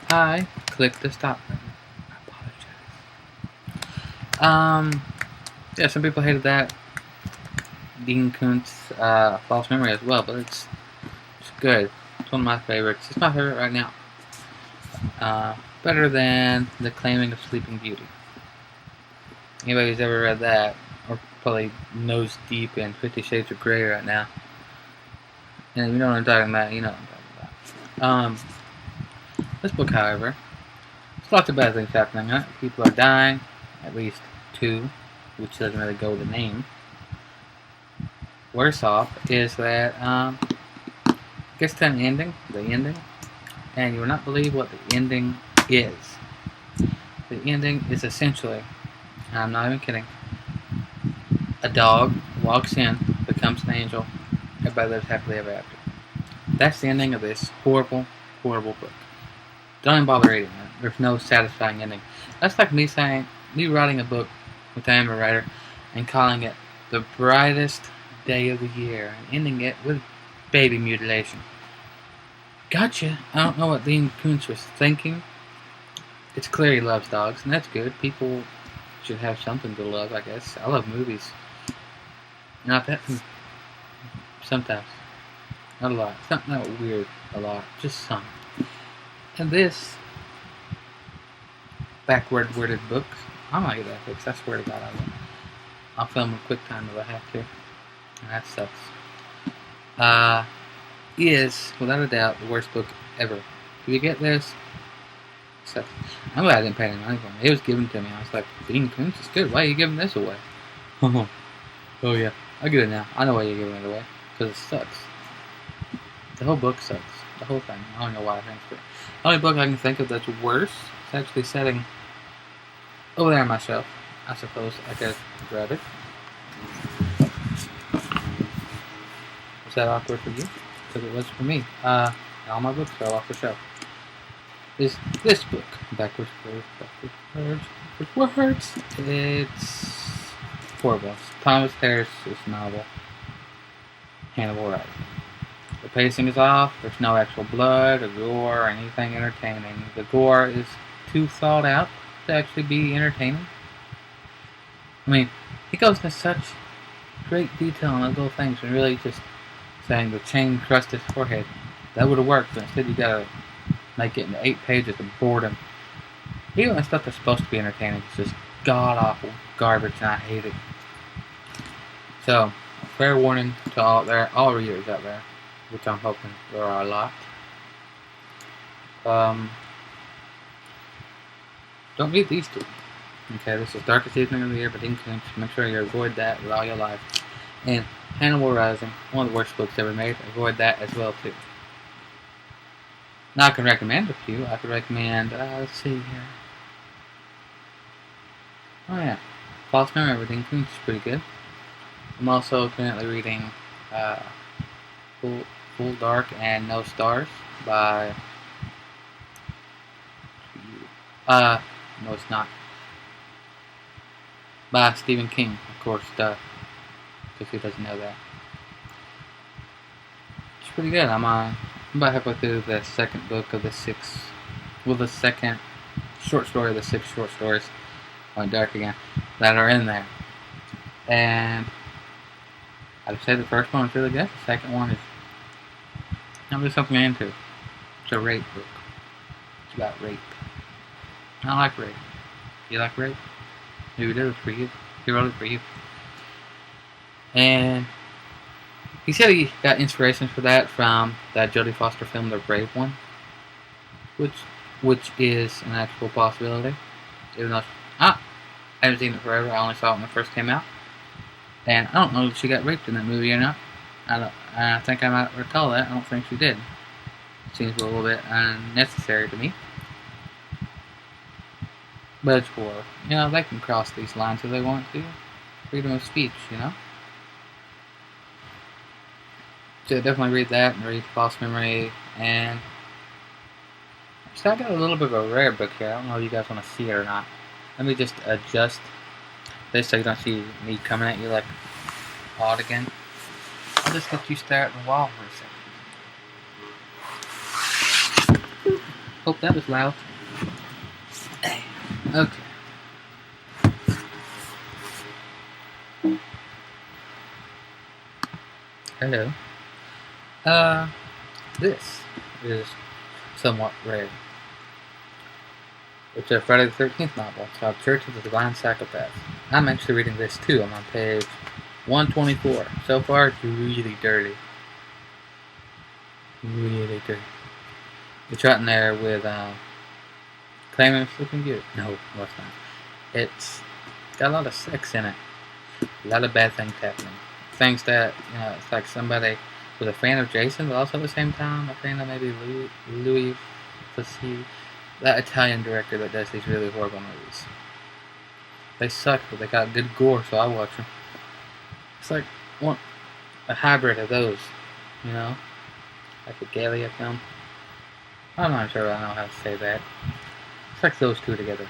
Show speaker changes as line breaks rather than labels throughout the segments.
I clicked the stop button. I apologize. Yeah, some people hated that. Dean Koontz, False Memory as well, but it's good. It's one of my favorites. It's my favorite right now. Better than The Claiming of Sleeping Beauty. Anybody who's ever read that, or probably nose deep in 50 Shades of Grey right now, and you know what I'm talking about, you know what I'm talking about. This book, however, there's lots of bad things happening in it. People are dying, at least 2, which doesn't really go with the name. Worse off is that gets to an ending, the ending, and you will not believe what the ending is. The ending is essentially, and I'm not even kidding, a dog walks in, becomes an angel, everybody lives happily ever after. That's the ending of this horrible, horrible book. Don't even bother reading it. There's no satisfying ending. That's like me writing a book with I am a writer and calling it the brightest day of the year and ending it with baby mutilation. Gotcha. I don't know what Dean Koontz was thinking. It's clear he loves dogs, and that's good. People should have something to love, I guess. I love movies. Not that sometimes. Not a lot. It's not weird a lot. Just some. And this backward worded book, I might get that fixed. I swear to God I will. I'll film a quick time if I have to. And that sucks. Is, without a doubt, the worst book ever. Do you get this? Sucks. I'm glad I didn't pay any money for it. It was given to me. I was like, Dean Koontz is good. Why are you giving this away? Oh yeah. I'll get it now. I know why you're giving it away. Because it sucks. The whole book sucks. The whole thing. I don't know why I think it. The only book I can think of that's worse is actually sitting over there on my shelf. I suppose I could grab it. Was that awkward for you? Because it was for me. All my books fell off the shelf. Is this book. Backwards words. It's horrible. It's Thomas Harris's novel, Hannibal Rising. The pacing is off. There's no actual blood or gore or anything entertaining. The gore is too thought out to actually be entertaining. I mean, he goes into such great detail on those little things and really just saying the chain crushed his forehead. That would have worked, but instead you gotta make it into 8 pages of boredom. Even the stuff that's supposed to be entertaining is just god-awful garbage, and I hate it. So, fair warning to all readers out there, which I'm hoping there are a lot. Don't read these 2. Okay, this is Darkest Evening of the Year by Dean Koontz. Make sure you avoid that with all your life. And Hannibal Rising, one of the worst books ever made. Avoid that as well, too. Now I can recommend a few. I could recommend, let's see here. Oh yeah, False Memory by Dean Koontz is pretty good. I'm also currently reading Full Dark and No Stars by... no it's not. By Stephen King, of course, because who doesn't know that. It's pretty good. I'm about halfway through the second book of the 6... Well, the second short story of the 6 short stories on Dark again that are in there. And I'd say the first one is really good. The second one is not really something I'm into. It's a rape book. It's about rape. I like rape. You like rape? Maybe it is for you. He wrote it for you. And he said he got inspiration for that from that Jodie Foster film, The Brave One, which is an actual possibility. Even though I haven't seen it forever. I only saw it when it first came out. And I don't know if she got raped in that movie or not. I think I might recall that. I don't think she did. It seems a little bit unnecessary to me. But it's war. You know, they can cross these lines if they want to. Freedom of speech, you know? So definitely read that and read False Memory. And so I got a little bit of a rare book here. I don't know if you guys want to see it or not. Let me just adjust this so you don't see me coming at you like odd again. I'll just let you stare at the wall for a second. Hope that was loud. Okay. Hello. This is somewhat rare. It's a Friday the 13th novel. It's called Church of the Divine Psychopath. I'm actually reading this too. I'm on page 124. So far, it's really dirty. Really dirty. It's right in there with claiming it's looking good. No, it's not. It's got a lot of sex in it. A lot of bad things happening. Things that, it's like somebody was a fan of Jason, but also at the same time a fan of maybe Louis Fosse, that Italian director that does these really horrible movies. They suck, but they got good gore, so I watch them. It's like a hybrid of those, like a Gallia film. I'm not sure I know how to say that. It's like those two together.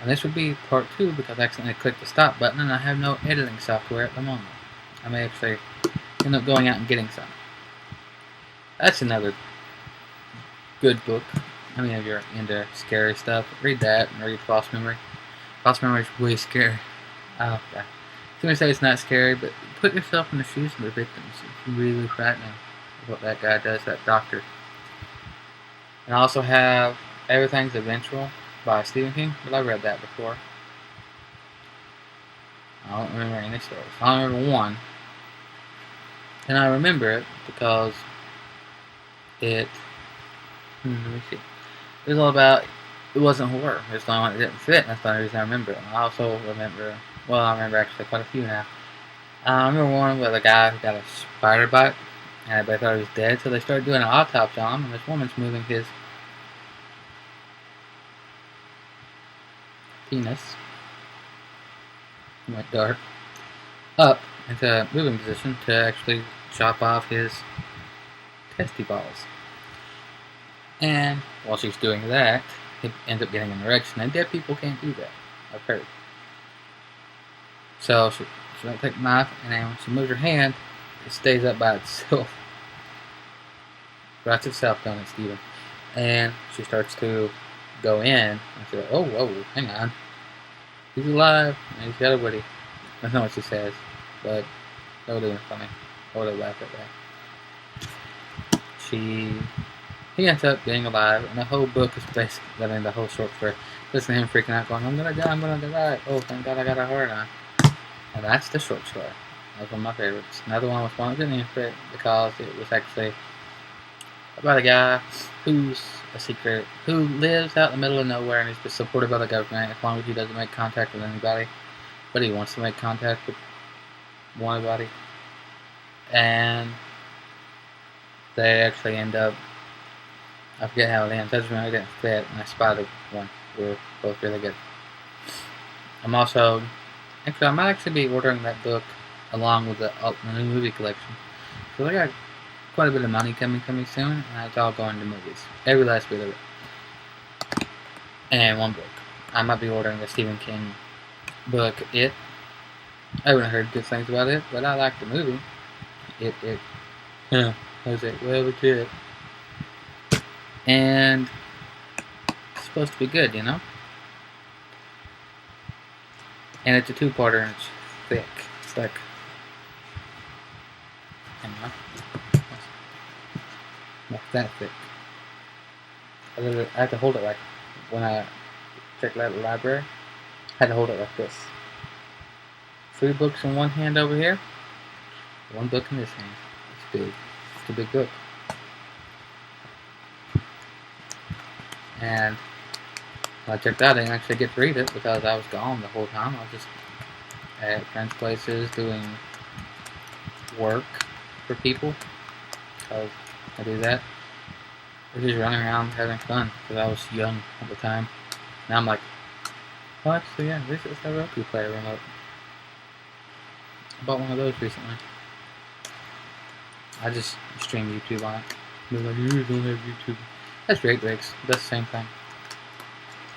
And this would be part 2 because I accidentally clicked the stop button and I have no editing software at the moment. I may actually end up going out and getting some. That's another good book. I mean, if you're into scary stuff, read that and read False Memory. False Memory is way scary. Oh, God. I'm going to say it's not scary, but put yourself in the shoes of the victims. It's really frightening what that guy does, that doctor. And I also have Everything's Eventual by Stephen King, but I read that before. I don't remember any stories. I remember one. And I remember it because it... let me see. It was all about... It wasn't horror. It was the only one that didn't fit, and that's the only reason I remember it. And I also remember... Well, I remember actually quite a few now. I remember one with a guy who got a spider bite, and everybody thought he was dead, so they started doing an autopsy on him, and this woman's moving his penis, it went dark, up into a moving position to actually chop off his testy balls. And while she's doing that, he ends up getting an erection, and dead people can't do that, I've heard. So she might take the knife, and then when she moves her hand, it stays up by itself. Writes itself down at Stephen. And she starts to go in, and she's like, whoa, hang on. He's alive, and he's got a Woody. That's not what she says, but that would have been funny. I would have laughed at that. He ends up being alive, and the whole book is basically, the whole short story, listen to him freaking out, going, I'm gonna die, oh, thank God I got a heart on. And that's the short story. That's one of my favorites. Another one was one that didn't even fit because it was actually about a guy who's a secret, who lives out in the middle of nowhere and is just supported by the government as long as he doesn't make contact with anybody. But he wants to make contact with anybody. And they actually end up, I forget how it ends, I just remember it didn't fit, and I spotted one. We were both really good. I might actually be ordering that book along with the new movie collection. So I got quite a bit of money coming soon, and it's all going to movies. Every last bit of it. And one book. I might be ordering the Stephen King book, It. I haven't heard good things about it, but I like the movie. It. I was like, well, legit. And it's supposed to be good, And it's a 2-parter, and it's thick. It's like, not that thick. I had to hold it like, when I checked out the library, I had to hold it like this. 3 books in one hand over here, 1 book in this hand. It's big. It's a big book. And when I checked out, I didn't actually get to read it because I was gone the whole time. I was just at friends' places doing work for people, because I do that. I was just running around having fun because I was young at the time. Now I'm like, oh, actually, yeah, this is a Roku player remote. I bought one of those recently. I just stream YouTube on it. They're like, you don't have YouTube. That's Drake Breaks. That's the same thing.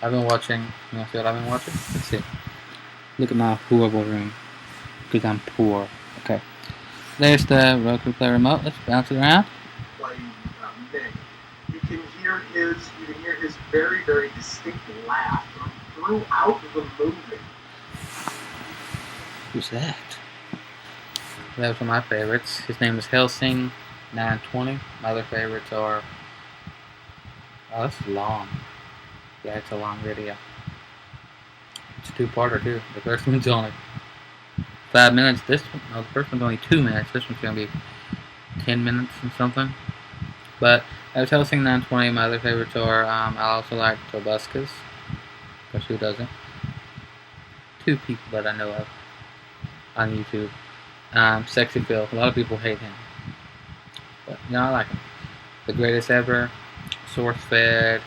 I've been watching, you want to see what I've been watching? Let's see. Look at my horrible room. Because I'm poor. Okay. There's the Roku player remote. Let's bounce it around.
You can hear his You can hear his very, very distinct laugh throughout the movie.
Who's that? That was one of my favorites. His name is Helsing 920. My other favorites are... Oh, that's long. Yeah, it's a long video. It's a two-parter too. The first one's only 5 minutes. This one, no, the first one's only 2 minutes. This one's gonna be 10 minutes and something. But I was Helsing 920. My other favorites are I also like Tobuscus. Because who doesn't? 2 people that I know of on YouTube. Sexy Phil. A lot of people hate him, but I like him. The Greatest Ever, SourceFed,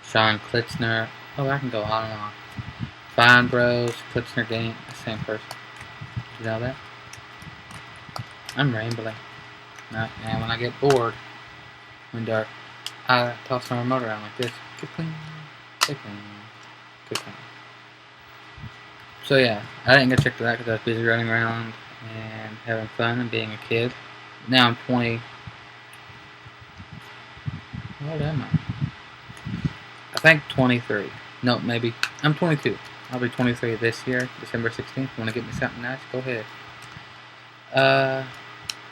Sean Klitzner. Oh, I can go on and on. Fine Bros, Klitzner Game, the same person. You know that? I'm rambling. And when I get bored, when dark, I toss my remote around like this. Click-cling, click-cling, click-cling. So yeah, I didn't get to check that because I was busy running around and having fun and being a kid. Now I'm 20. What am I? I think 23. No, maybe. I'm 22. I'll be 23 this year, December 16th. Want to get me something nice? Go ahead. That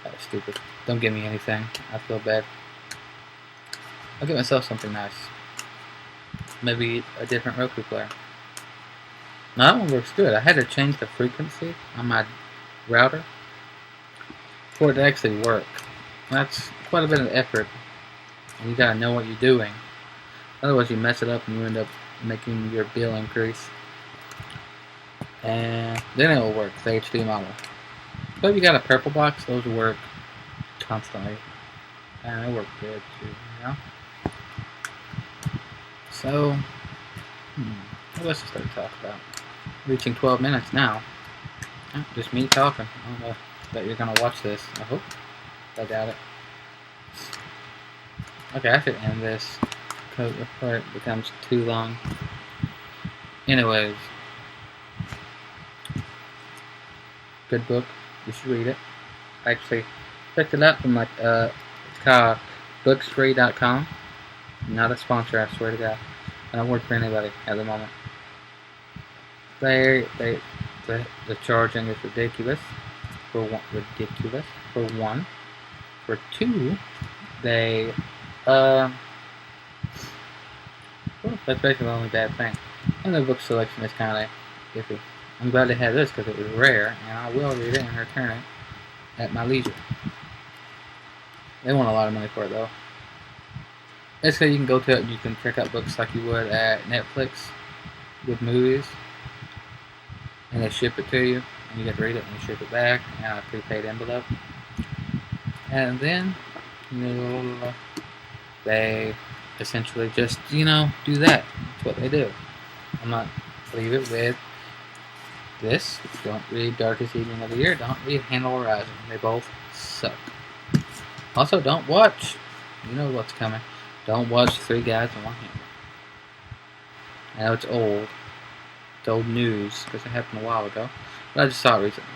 was stupid. Don't give me anything. I feel bad. I'll get myself something nice. Maybe a different Roku player. No, that one works good. I had to change the frequency on my router for it to actually work. That's quite a bit of effort, and you gotta know what you're doing. Otherwise, you mess it up and you end up making your bill increase. And then it will work, the HD model. But if you got a purple box, those work constantly, and they work good too. So, what else to start to talk about? Reaching 12 minutes now. Just me talking. I don't know that you're gonna watch this. I hope. I doubt it. Okay, I should end this before it becomes too long. Anyways, good book. You should read it. I actually picked it up from it's called booksfree.com. Not a sponsor, I swear to God. I don't work for anybody at the moment. The charging is ridiculous. For one. For two, they well, that's basically the only bad thing. And the book selection is kind of iffy. I'm glad they had this because it was rare, and I will read it and return it at my leisure. They want a lot of money for it though. Basically, you can go to it and you can check out books like you would at Netflix with movies, and they ship it to you, and you get to read it and you ship it back in a prepaid envelope. And then, they essentially just, do that. That's what they do. I'm not leave it with this. Don't read Darkest Evening of the Year. Don't read Handle Horizon. They both suck. Also, don't watch. You know what's coming. Don't watch Three Guys and One Hammer. I know it's old. It's old news because it happened a while ago. But I just saw it recently.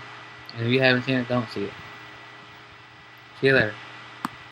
And if you haven't seen it, don't see it. See you later.